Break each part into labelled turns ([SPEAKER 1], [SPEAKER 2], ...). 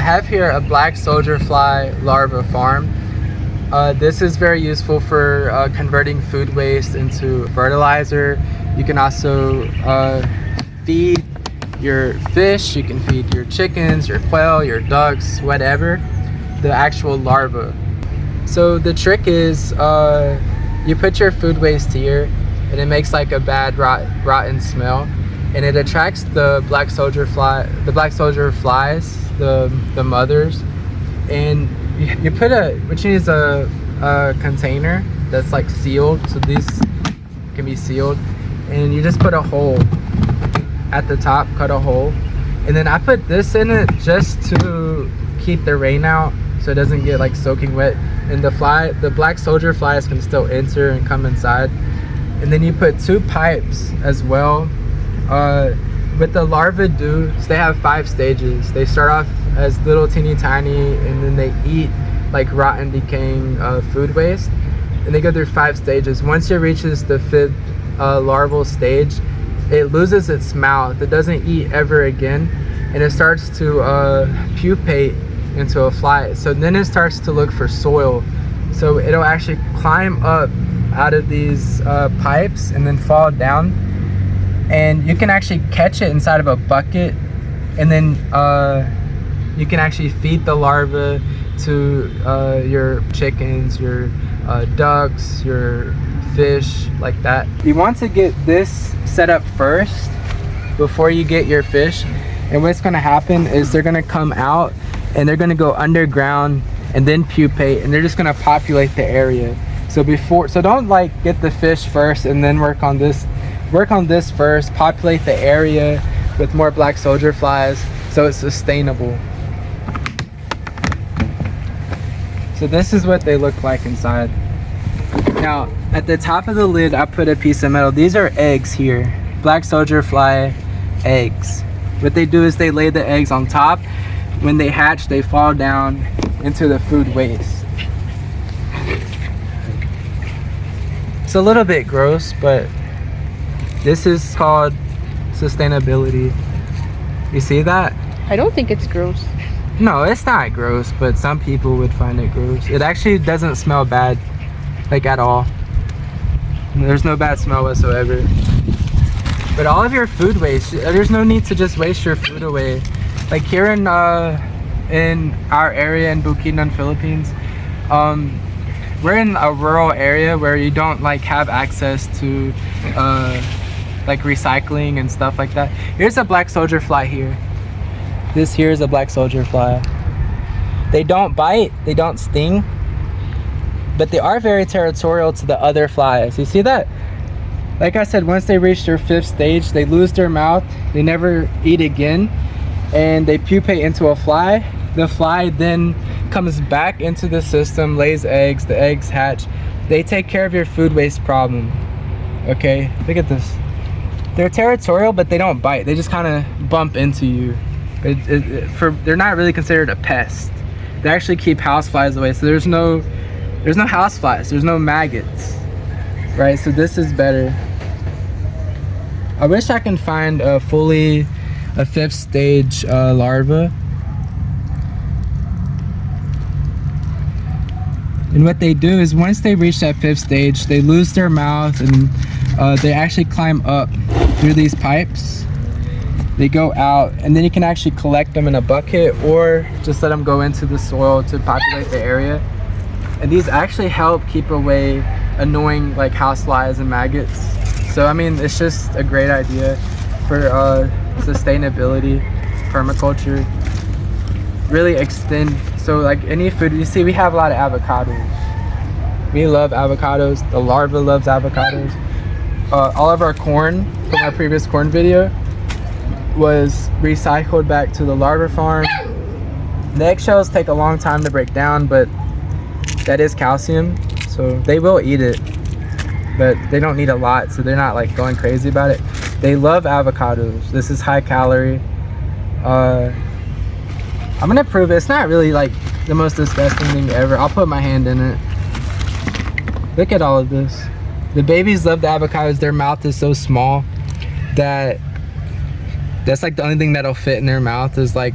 [SPEAKER 1] have here a Black Soldier Fly Larva farm. This is very useful for converting food waste into fertilizer. You can also feed your fish, you can feed your chickens, your quail, your ducks, whatever, the actual larva. So the trick is you put your food waste here and it makes like a bad rotten smell, and it attracts the black soldier flies, the mothers. And you put what you need is a container that's like sealed, so these can be sealed, and you just put a hole at the top, cut a hole, and then I put this in it just to keep the rain out so it doesn't get like soaking wet, and the black soldier flies can still enter and come inside. And then you put 2 pipes as well. With the larvae so they have 5 stages. They start off as little teeny tiny, and then they eat like rotten decaying food waste, and they go through 5 stages. Once it reaches the 5th larval stage, it loses its mouth. It doesn't eat ever again, and it starts to pupate into a fly. So then it starts to look for soil, so it'll actually climb up out of these pipes and then fall down, and you can actually catch it inside of a bucket, and then you can actually feed the larva to your chickens, your ducks, your fish, like that. You want to get this set up first before you get your fish, and what's going to happen is they're going to come out and they're going to go underground and then pupate, and they're just going to populate the area. So don't like get the fish first and then work on this first. Populate the area with more black soldier flies so it's sustainable. So this is what they look like inside. Now at the top of the lid I put a piece of metal. These are eggs here, black soldier fly eggs. What they do is they lay the eggs on top. When they hatch, they fall down into the food waste. It's a little bit gross, but this is called sustainability. You see that?
[SPEAKER 2] I don't think it's gross.
[SPEAKER 1] No, it's not gross, but some people would find it gross. It actually doesn't smell bad, like at all. There's no bad smell whatsoever. But all of your food waste, there's no need to just waste your food away. Like here in our area in Bukidnon, Philippines, we're in a rural area where you don't like have access to like recycling and stuff like that. Here's a black soldier fly here. This here is a black soldier fly. They don't bite, they don't sting, but they are very territorial to the other flies. You see that? Like I said, once they reach their 5th stage, they lose their mouth, they never eat again, and they pupate into a fly. The fly then comes back into the system, lays eggs, the eggs hatch. They take care of your food waste problem. Okay, look at this. They're territorial, but they don't bite. They just kind of bump into you. They're not really considered a pest. They actually keep house flies away. So there's no house flies. There's no maggots, right? So this is better. I wish I can find a 5th stage larva. And what they do is once they reach that 5th stage, they lose their mouth, and they actually climb up through these pipes. They go out, and then you can actually collect them in a bucket or just let them go into the soil to populate the area. And these actually help keep away annoying like houseflies and maggots. So I mean, it's just a great idea for sustainability, permaculture. Really extend. So like any food you see, we have a lot of avocados. We love avocados. The larva loves avocados. All of our corn from our previous corn video was recycled back to the larva farm. The eggshells take a long time to break down, but that is calcium, so they will eat it, but they don't need a lot, so they're not like going crazy about it. They love avocados. This is high calorie. I'm gonna prove it. It's not really like the most disgusting thing ever. I'll put my hand in it. Look at all of this. The babies love the avocados. Their mouth is so small that that's like the only thing that'll fit in their mouth is like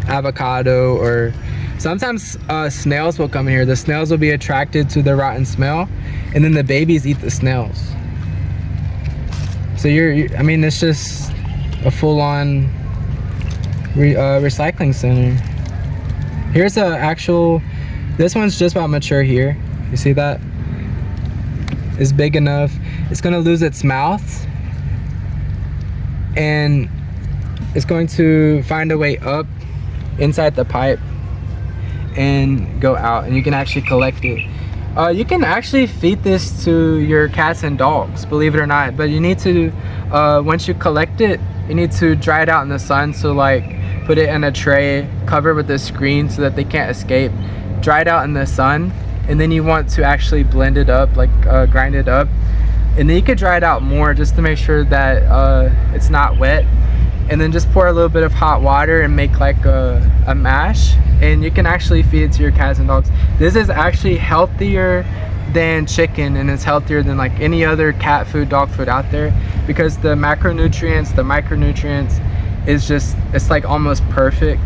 [SPEAKER 1] avocado, or sometimes snails will come in here. The snails will be attracted to the rotten smell, and then the babies eat the snails. So I mean, it's just a full-on recycling center. Here's a actual, this one's just about mature here. You see that? It's big enough. It's gonna lose its mouth, and it's going to find a way up inside the pipe and go out, and you can actually collect it. You can actually feed this to your cats and dogs, believe it or not, but you need to, once you collect it, you need to dry it out in the sun. So like put it in a tray, cover it with a screen so that they can't escape, dry it out in the sun, and then you want to actually blend it up, like grind it up, and then you could dry it out more just to make sure that it's not wet, and then just pour a little bit of hot water and make like a mash, and you can actually feed it to your cats and dogs. This is actually healthier than chicken, and it's healthier than like any other cat food, dog food out there, because the macronutrients, the micronutrients is just, it's like almost perfect.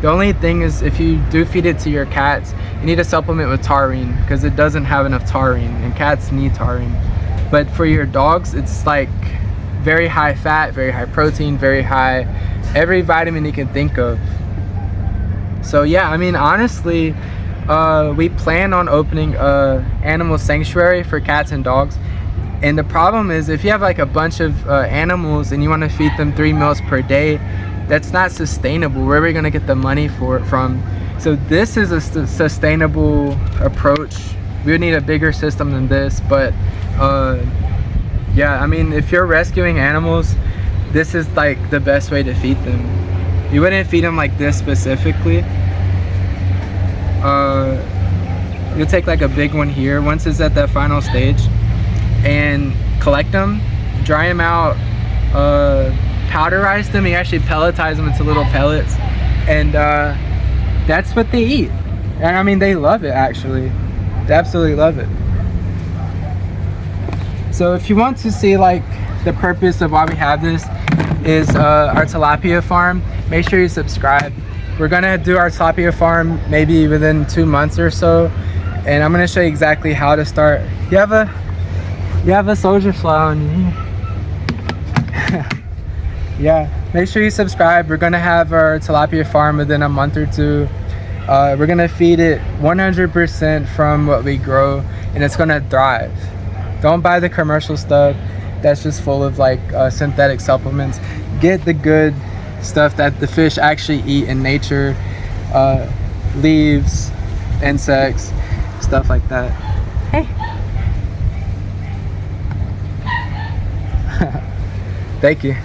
[SPEAKER 1] The only thing is, if you do feed it to your cats, you need to supplement with taurine, because it doesn't have enough taurine, and cats need taurine. But for your dogs, it's like very high fat, very high protein, very high every vitamin you can think of. So yeah, I mean, honestly, we plan on opening a animal sanctuary for cats and dogs. And the problem is, if you have like a bunch of animals and you want to feed them 3 meals per day, that's not sustainable. Where are we going to get the money for it from? So this is a sustainable approach. We would need a bigger system than this, but yeah, I mean, if you're rescuing animals, this is like the best way to feed them. You wouldn't feed them like this specifically. You'll take like a big one here once it's at that final stage, and collect them, dry them out, powderize them. You actually pelletize them into little pellets, and that's what they eat. And I mean, they love it, actually. They absolutely love it. So if you want to see like the purpose of why we have this is our tilapia farm, make sure you subscribe. We're gonna do our tilapia farm maybe within 2 months or so, and I'm gonna show you exactly how to start. You have a soldier fly on you. Yeah, make sure you subscribe. We're gonna have our tilapia farm within a month or two. We're gonna feed it 100% from what we grow, and it's gonna thrive. Don't buy the commercial stuff that's just full of like synthetic supplements. Get the good stuff that the fish actually eat in nature, leaves, insects, stuff like that. Hey. Thank you.